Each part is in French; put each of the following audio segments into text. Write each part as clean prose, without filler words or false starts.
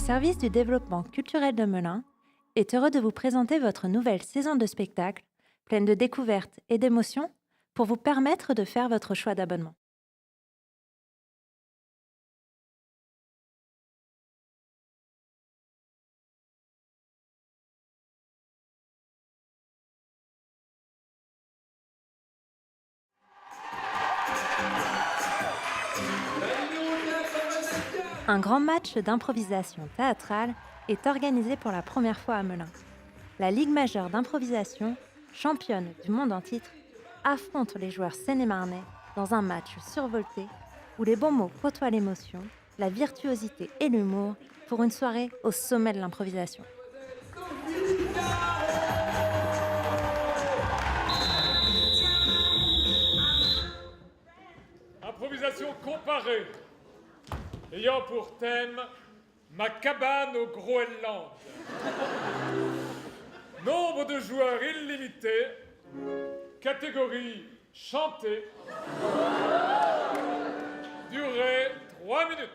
service du développement culturel de Melun est heureux de vous présenter votre nouvelle saison de spectacle, pleine de découvertes et d'émotions, pour vous permettre de faire votre choix d'abonnement. Un grand match d'improvisation théâtrale est organisé pour la première fois à Melun. La Ligue majeure d'improvisation, championne du monde en titre, affronte les joueurs seine-et-marnais dans un match survolté où les bons mots côtoient l'émotion, la virtuosité et l'humour pour une soirée au sommet de l'improvisation. Improvisation comparée, ayant pour thème ma cabane au Groenland. Nombre de joueurs illimité, catégorie chantée, durée 3 minutes.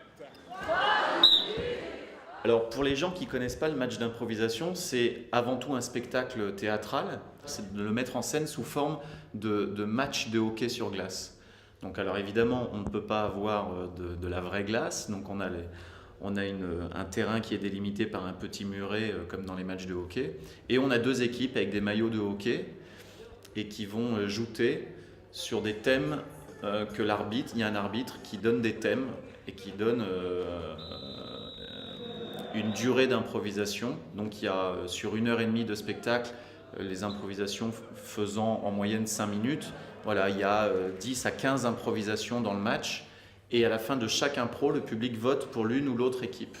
Alors pour les gens qui ne connaissent pas le match d'improvisation, c'est avant tout un spectacle théâtral, c'est de le mettre en scène sous forme de match de hockey sur glace. Donc alors évidemment, on ne peut pas avoir de la vraie glace, donc on a un terrain qui est délimité par un petit muret comme dans les matchs de hockey, et on a deux équipes avec des maillots de hockey et qui vont jouter sur des thèmes que l'arbitre, il y a un arbitre qui donne des thèmes et qui donne une durée d'improvisation. Donc il y a sur 1h30 de spectacle, les improvisations faisant en moyenne 5 minutes. Voilà, il y a 10 à 15 improvisations dans le match. Et à la fin de chaque impro, le public vote pour l'une ou l'autre équipe.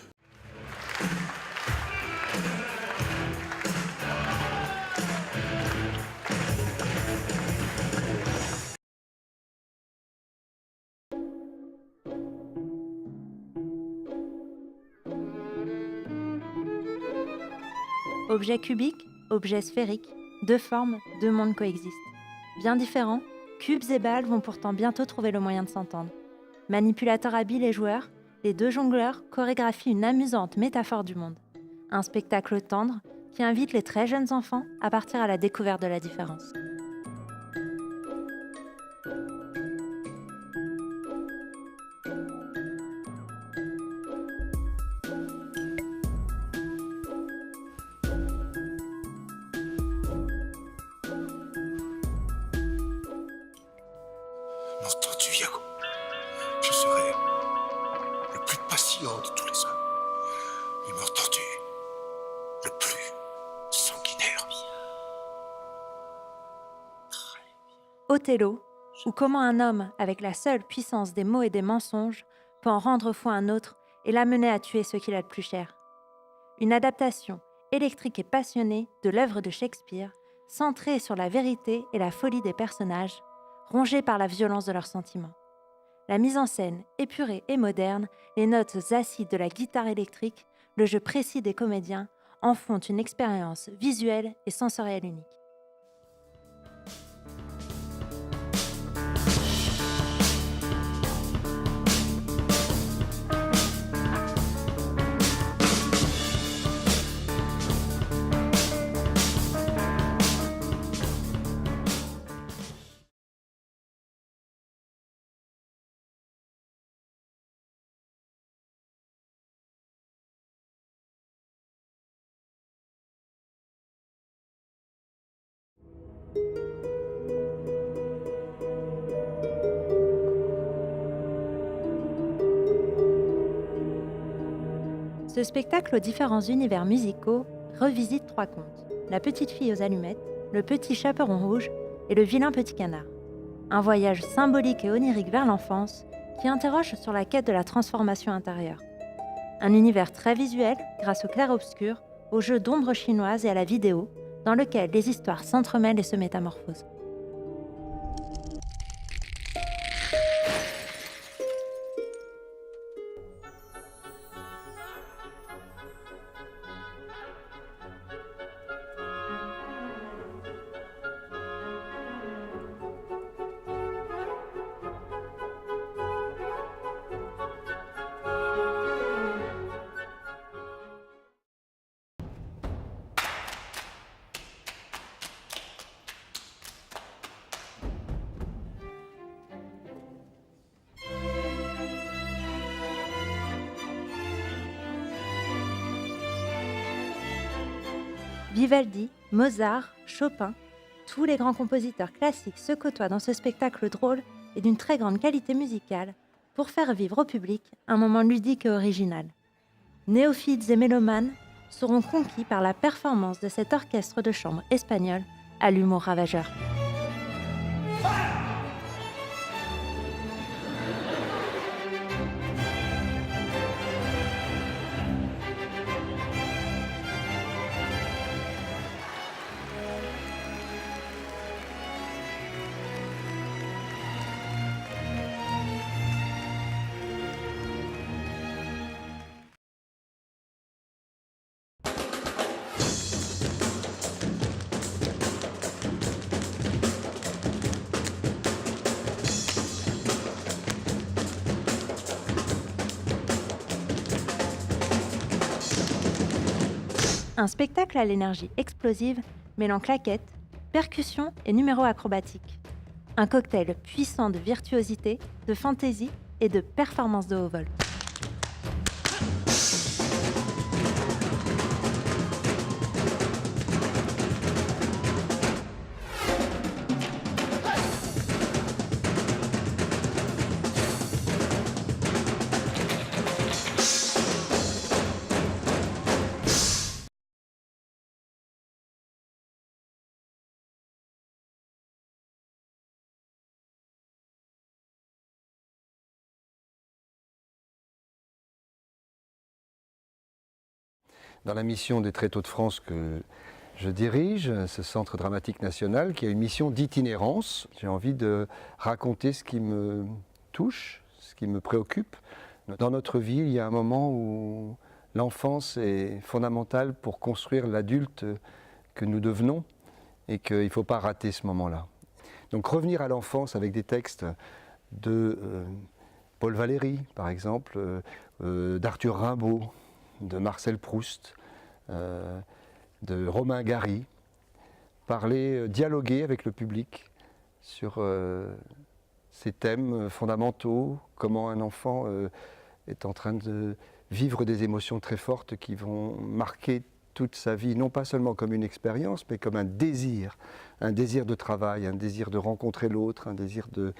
Objet cubique, objet sphérique, deux formes, deux mondes coexistent. Bien différents, cubes et balles vont pourtant bientôt trouver le moyen de s'entendre. Manipulateurs habiles et joueurs, les deux jongleurs chorégraphient une amusante métaphore du monde. Un spectacle tendre qui invite les très jeunes enfants à partir à la découverte de la différence. M'entends-tu, Viago? Je serai le plus patient de tous les hommes. Et m'entends-tu? Le plus sanguinaire. Othello, ou comment un homme, avec la seule puissance des mots et des mensonges, peut en rendre fou un autre et l'amener à tuer ce qu'il a de plus cher. Une adaptation électrique et passionnée de l'œuvre de Shakespeare, centrée sur la vérité et la folie des personnages, rongés par la violence de leurs sentiments. La mise en scène épurée et moderne, les notes acides de la guitare électrique, le jeu précis des comédiens en font une expérience visuelle et sensorielle unique. Ce spectacle aux différents univers musicaux revisite trois contes. La petite fille aux allumettes, le petit chaperon rouge et le vilain petit canard. Un voyage symbolique et onirique vers l'enfance qui interroge sur la quête de la transformation intérieure. Un univers très visuel grâce au clair-obscur, aux jeux d'ombres chinoises et à la vidéo, dans lequel les histoires s'entremêlent et se métamorphosent. Vivaldi, Mozart, Chopin, tous les grands compositeurs classiques se côtoient dans ce spectacle drôle et d'une très grande qualité musicale pour faire vivre au public un moment ludique et original. Néophytes et mélomanes seront conquis par la performance de cet orchestre de chambre espagnol à l'humour ravageur. Un spectacle à l'énergie explosive, mêlant claquettes, percussions et numéros acrobatiques. Un cocktail puissant de virtuosité, de fantaisie et de performance de haut vol. Dans la mission des Tréteaux de France que je dirige, ce Centre dramatique national qui a une mission d'itinérance, j'ai envie de raconter ce qui me touche, ce qui me préoccupe. Dans notre vie, il y a un moment où l'enfance est fondamentale pour construire l'adulte que nous devenons et qu'il ne faut pas rater ce moment-là. Donc revenir à l'enfance avec des textes de Paul Valéry, par exemple, d'Arthur Rimbaud, de Marcel Proust, de Romain Gary, dialoguer avec le public sur ces thèmes fondamentaux, comment un enfant est en train de vivre des émotions très fortes qui vont marquer toute sa vie, non pas seulement comme une expérience, mais comme un désir de travail, un désir de rencontrer l'autre, un désir de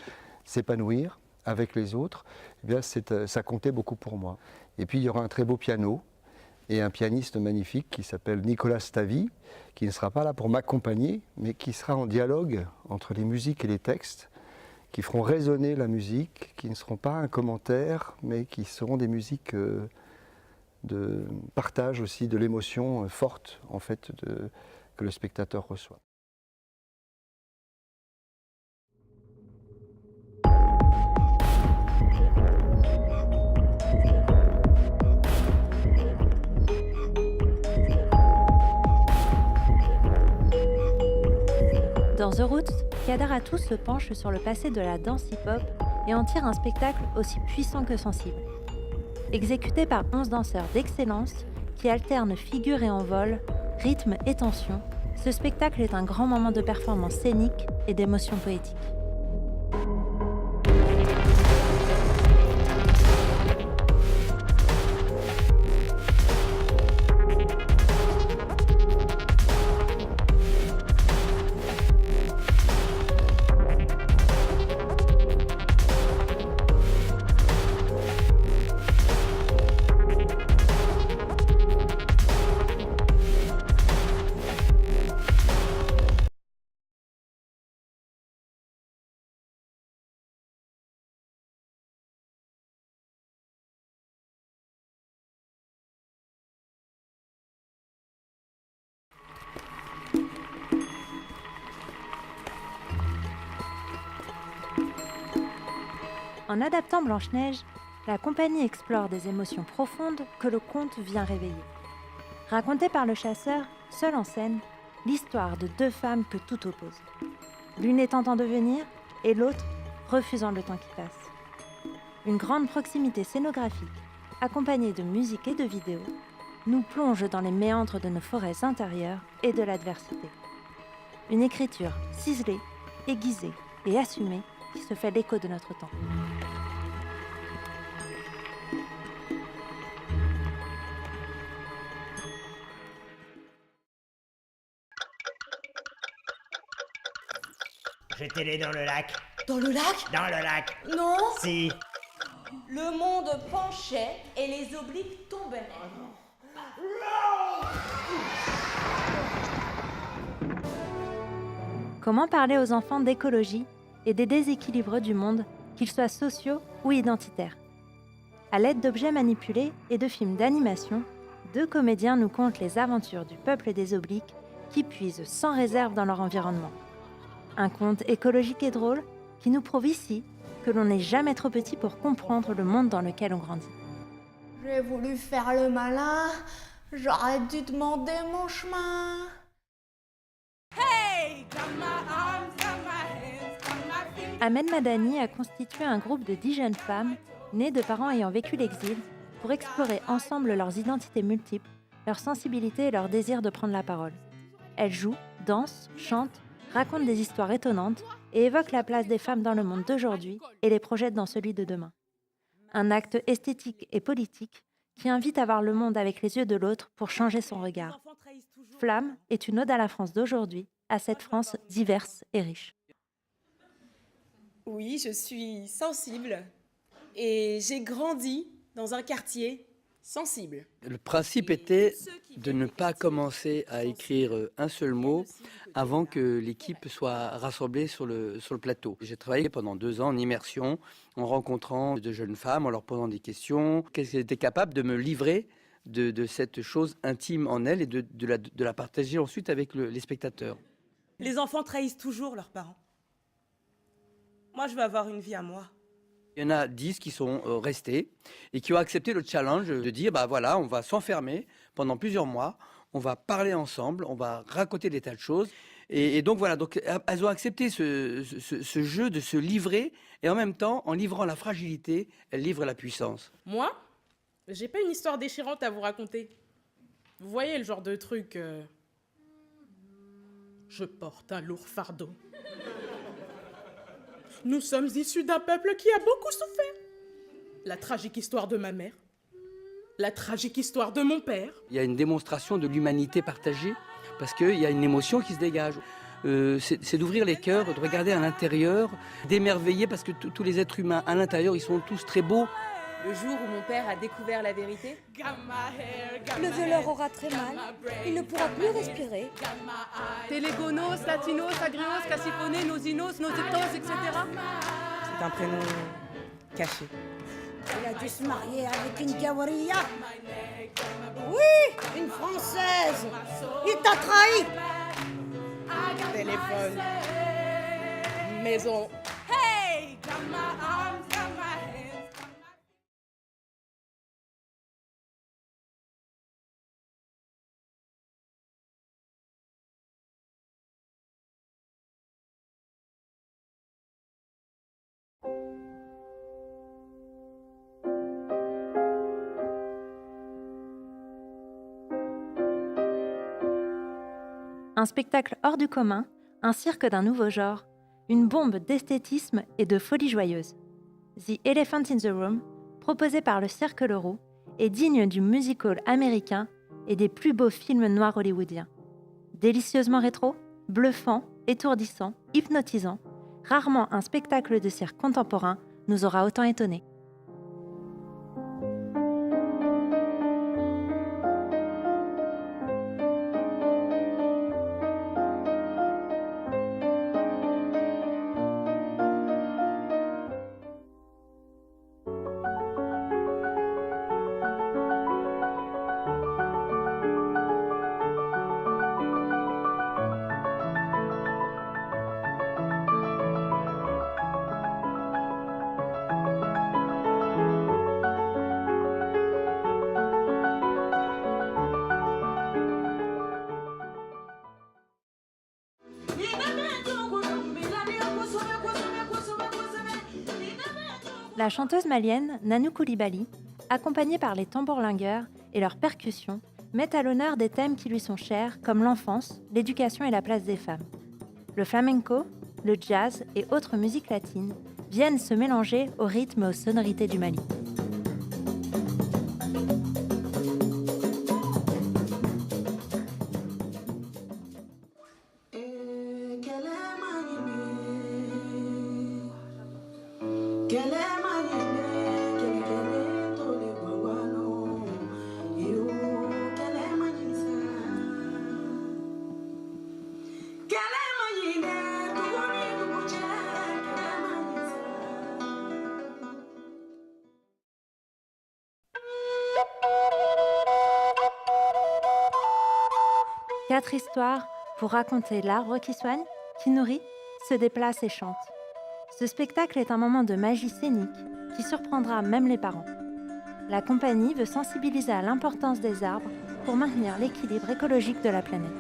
s'épanouir avec les autres. Eh bien, ça comptait beaucoup pour moi. Et puis il y aura un très beau piano et un pianiste magnifique qui s'appelle Nicolas Stavi, qui ne sera pas là pour m'accompagner, mais qui sera en dialogue entre les musiques et les textes, qui feront résonner la musique, qui ne seront pas un commentaire, mais qui seront des musiques de partage aussi de l'émotion forte en fait, que le spectateur reçoit. Dans The Roots, Kadaratou se penche sur le passé de la danse hip-hop et en tire un spectacle aussi puissant que sensible. Exécuté par 11 danseurs d'excellence qui alternent figure et envol, rythme et tension, ce spectacle est un grand moment de performance scénique et d'émotion poétique. En adaptant Blanche-Neige, la compagnie explore des émotions profondes que le conte vient réveiller. Racontée par le chasseur, seul en scène, l'histoire de deux femmes que tout oppose. L'une étant en devenir et l'autre refusant le temps qui passe. Une grande proximité scénographique, accompagnée de musique et de vidéos, nous plonge dans les méandres de nos forêts intérieures et de l'adversité. Une écriture ciselée, aiguisée et assumée qui se fait l'écho de notre temps. Jetez-les dans le lac. Dans le lac? Dans le lac. Non. Si. Le monde penchait et les obliques tombaient. Comment parler aux enfants d'écologie et des déséquilibres du monde, qu'ils soient sociaux ou identitaires? À l'aide d'objets manipulés et de films d'animation, 2 comédiens nous content les aventures du peuple des obliques qui puisent sans réserve dans leur environnement. Un conte écologique et drôle qui nous prouve ici que l'on n'est jamais trop petit pour comprendre le monde dans lequel on grandit. J'ai voulu faire le malin, j'aurais dû demander mon chemin. Ahmed Madani a constitué un groupe de 10 jeunes femmes nées de parents ayant vécu l'exil pour explorer ensemble leurs identités multiples, leurs sensibilités et leur désir de prendre la parole. Elles jouent, dansent, chantent, racontent des histoires étonnantes et évoquent la place des femmes dans le monde d'aujourd'hui et les projettent dans celui de demain. Un acte esthétique et politique qui invite à voir le monde avec les yeux de l'autre pour changer son regard. Flamme est une ode à la France d'aujourd'hui, à cette France diverse et riche. Oui, je suis sensible et j'ai grandi dans un quartier sensible. Le principe était de ne pas commencer à écrire un seul mot avant que l'équipe soit rassemblée sur le plateau. J'ai travaillé pendant 2 ans en immersion, en rencontrant de jeunes femmes, en leur posant des questions. Qu'elles étaient capables de me livrer de cette chose intime en elles et de la partager ensuite avec les spectateurs. Les enfants trahissent toujours leurs parents. Moi, je veux avoir une vie à moi. Il y en a 10 qui sont restés et qui ont accepté le challenge de dire, bah voilà, on va s'enfermer pendant plusieurs mois, on va parler ensemble, on va raconter des tas de choses. Et donc voilà, donc elles ont accepté ce jeu de se livrer et en même temps, en livrant la fragilité, elles livrent la puissance. Moi, j'ai pas une histoire déchirante à vous raconter. Vous voyez le genre de truc... Je porte un lourd fardeau. Nous sommes issus d'un peuple qui a beaucoup souffert. La tragique histoire de ma mère, la tragique histoire de mon père. Il y a une démonstration de l'humanité partagée, parce qu'il y a une émotion qui se dégage. C'est d'ouvrir les cœurs, de regarder à l'intérieur, d'émerveiller, parce que tous les êtres humains à l'intérieur, ils sont tous très beaux. Le jour où mon père a découvert la vérité, Le violeur aura très mal, il ne pourra plus respirer. Télégonos, Latinos, Agrios, Cassiponé, Nosinos, Nositos, etc. C'est un prénom caché. Il a dû se marier avec une Gawaria. Oui, une Française. Il t'a trahi. Téléphone, maison. Hey! Un spectacle hors du commun, un cirque d'un nouveau genre, une bombe d'esthétisme et de folie joyeuse. The Elephant in the Room, proposé par le Cirque Leroux, est digne du musical américain et des plus beaux films noirs hollywoodiens. Délicieusement rétro, bluffant, étourdissant, hypnotisant, rarement un spectacle de cirque contemporain nous aura autant étonnés. La chanteuse malienne Nanou Coulibaly, accompagnée par les tambourlingueurs et leurs percussions, met à l'honneur des thèmes qui lui sont chers comme l'enfance, l'éducation et la place des femmes. Le flamenco, le jazz et autres musiques latines viennent se mélanger au rythme et aux sonorités du Mali. Quatre histoires pour raconter l'arbre qui soigne, qui nourrit, se déplace et chante. Ce spectacle est un moment de magie scénique qui surprendra même les parents. La compagnie veut sensibiliser à l'importance des arbres pour maintenir l'équilibre écologique de la planète.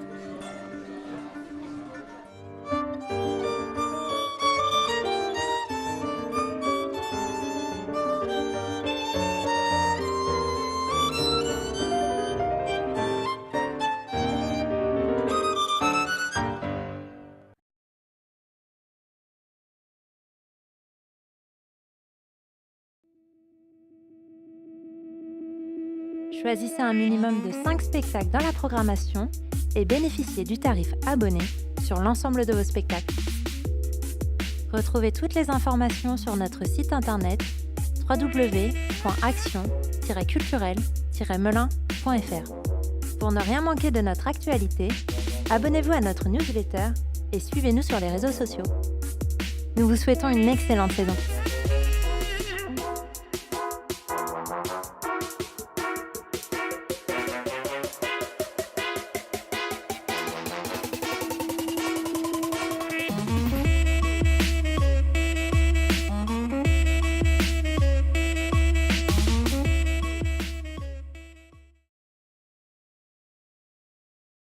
Choisissez un minimum de 5 spectacles dans la programmation et bénéficiez du tarif abonné sur l'ensemble de vos spectacles. Retrouvez toutes les informations sur notre site internet www.action-culturel-melun.fr. Pour ne rien manquer de notre actualité, abonnez-vous à notre newsletter et suivez-nous sur les réseaux sociaux. Nous vous souhaitons une excellente saison.